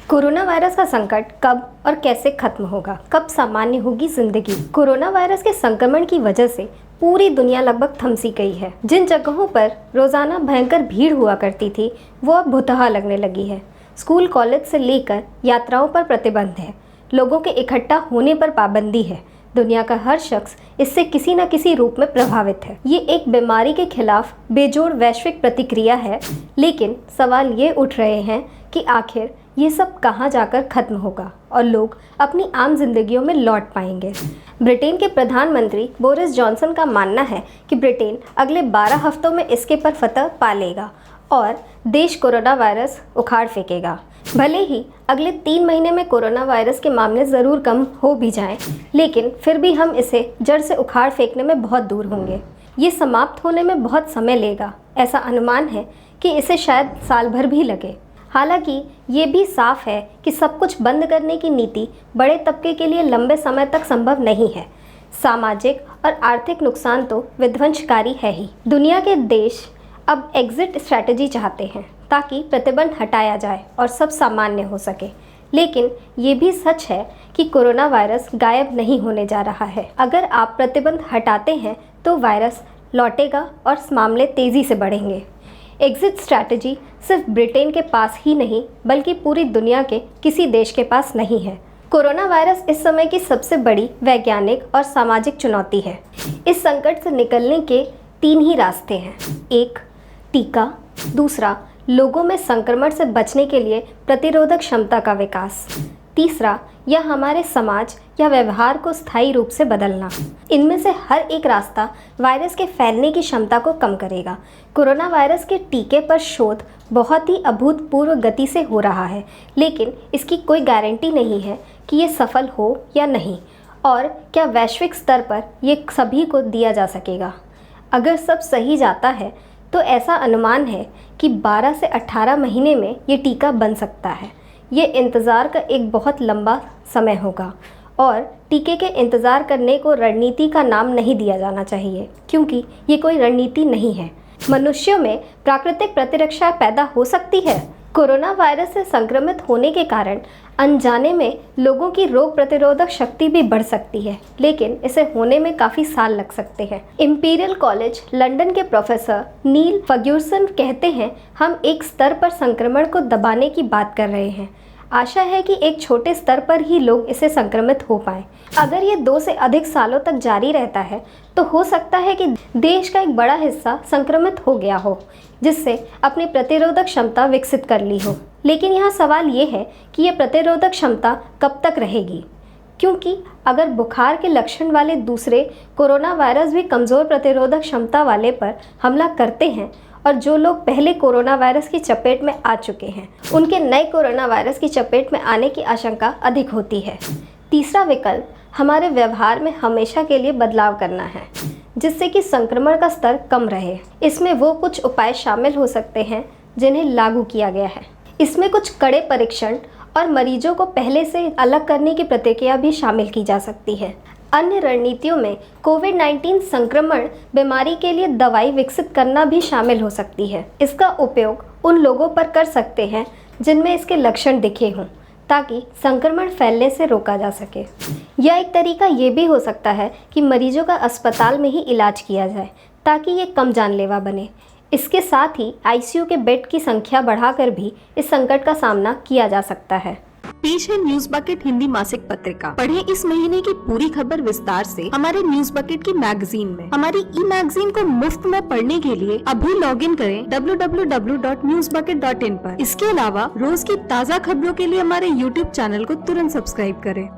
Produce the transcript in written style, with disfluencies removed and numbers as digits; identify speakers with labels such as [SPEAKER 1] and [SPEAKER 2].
[SPEAKER 1] Corona virus का संकट कब और कैसे खत्म होगा? कब सामान्य होगी जिंदगी? कोरोना वायरस के संक्रमण की वजह से पूरी दुनिया लगभग थमसी गई है। जिन जगहों पर रोजाना भयंकर भीड़ हुआ करती थी वो अब भुतहा लगने लगी है। स्कूल कॉलेज से लेकर यात्राओं पर प्रतिबंध है। लोगों के इकट्ठा होने पर पाबंदी है। दुनिया का हर शख्स इससे किसी न किसी रूप में प्रभावित है। ये एक बीमारी के खिलाफ बेजोड़ वैश्विक प्रतिक्रिया है, लेकिन सवाल ये उठ रहे हैं कि आखिर ये सब कहाँ जाकर खत्म होगा और लोग अपनी आम जिंदगियों में लौट पाएंगे। ब्रिटेन के प्रधानमंत्री बोरिस जॉनसन का मानना है कि ब्रिटेन अगले 12 हफ्तों में इसके पर फतह पा लेगा और देश कोरोना वायरस उखाड़ फेंकेगा। भले ही अगले 3 महीने में कोरोना वायरस के मामले ज़रूर कम हो भी जाएं, लेकिन फिर भी हम इसे जड़ से उखाड़ फेंकने में बहुत दूर होंगे। ये समाप्त होने में बहुत समय लेगा। ऐसा अनुमान है कि इसे शायद साल भर भी लगे। हालांकि ये भी साफ है कि सब कुछ बंद करने की नीति बड़े तबके के लिए लंबे समय तक संभव नहीं है। सामाजिक और आर्थिक नुकसान तो विध्वंसकारी है ही। दुनिया के देश अब एग्जिट स्ट्रैटेजी चाहते हैं ताकि प्रतिबंध हटाया जाए और सब सामान्य हो सके। लेकिन ये भी सच है कि कोरोना वायरस गायब नहीं होने जा रहा है। अगर आप प्रतिबंध हटाते हैं तो वायरस लौटेगा और मामले तेज़ी से बढ़ेंगे। एग्जिट स्ट्रैटेजी सिर्फ ब्रिटेन के पास ही नहीं बल्कि पूरी दुनिया के किसी देश के पास नहीं है। कोरोना वायरस इस समय की सबसे बड़ी वैज्ञानिक और सामाजिक चुनौती है। इस संकट से निकलने के 3 ही रास्ते हैं। 1, टीका। दूसरा, लोगों में संक्रमण से बचने के लिए प्रतिरोधक क्षमता का विकास। तीसरा, या हमारे समाज या व्यवहार को स्थायी रूप से बदलना। इनमें से हर एक रास्ता वायरस के फैलने की क्षमता को कम करेगा। कोरोना वायरस के टीके पर शोध बहुत ही अभूतपूर्व गति से हो रहा है, लेकिन इसकी कोई गारंटी नहीं है कि ये सफल हो या नहीं और क्या वैश्विक स्तर पर ये सभी को दिया जा सकेगा। अगर सब सही जाता है तो ऐसा अनुमान है कि 12 से 18 महीने में ये टीका बन सकता है। ये इंतज़ार का एक बहुत लंबा समय होगा और टीके के इंतज़ार करने को रणनीति का नाम नहीं दिया जाना चाहिए, क्योंकि ये कोई रणनीति नहीं है। मनुष्यों में प्राकृतिक प्रतिरक्षा पैदा हो सकती है। कोरोना वायरस से संक्रमित होने के कारण अनजाने में लोगों की रोग प्रतिरोधक शक्ति भी बढ़ सकती है, लेकिन इसे होने में काफ़ी साल लग सकते हैं। इंपीरियल कॉलेज लंदन के प्रोफेसर नील फर्ग्यूसन कहते हैं, हम एक स्तर पर संक्रमण को दबाने की बात कर रहे हैं। आशा है कि एक छोटे स्तर पर ही लोग इससे संक्रमित हो पाएं। अगर ये 2 से अधिक सालों तक जारी रहता है तो हो सकता है कि देश का एक बड़ा हिस्सा संक्रमित हो गया हो, जिससे अपनी प्रतिरोधक क्षमता विकसित कर ली हो। लेकिन यहाँ सवाल ये है कि ये प्रतिरोधक क्षमता कब तक रहेगी, क्योंकि अगर बुखार के लक्षण वाले दूसरे कोरोना वायरस भी कमज़ोर प्रतिरोधक क्षमता वाले पर हमला करते हैं और जो लोग पहले कोरोना वायरस की चपेट में आ चुके हैं उनके नए कोरोना वायरस की चपेट में आने की आशंका अधिक होती है। तीसरा विकल्प हमारे व्यवहार में हमेशा के लिए बदलाव करना है, जिससे कि संक्रमण का स्तर कम रहे। इसमें वो कुछ उपाय शामिल हो सकते हैं जिन्हें लागू किया गया है। इसमें कुछ कड़े परीक्षण और मरीजों को पहले से अलग करने की प्रतिक्रिया भी शामिल की जा सकती है। अन्य रणनीतियों में कोविड-19 संक्रमण बीमारी के लिए दवाई विकसित करना भी शामिल हो सकती है। इसका उपयोग उन लोगों पर कर सकते हैं जिनमें इसके लक्षण दिखे हों, ताकि संक्रमण फैलने से रोका जा सके। या एक तरीका ये भी हो सकता है कि मरीजों का अस्पताल में ही इलाज किया जाए ताकि ये कम जानलेवा बने। इसके साथ ही आईसीयू के बेड की संख्या बढ़ाकर भी इस संकट का सामना किया जा सकता है।
[SPEAKER 2] पेश है न्यूज बकेट हिंदी मासिक पत्रिका। पढ़ें इस महीने की पूरी खबर विस्तार से हमारे न्यूज बकेट की मैगजीन में। हमारी ई मैगजीन को मुफ्त में पढ़ने के लिए अभी लॉगिन करें www.newsbucket.in पर। इसके अलावा रोज की ताज़ा खबरों के लिए हमारे YouTube चैनल को तुरंत सब्सक्राइब करें।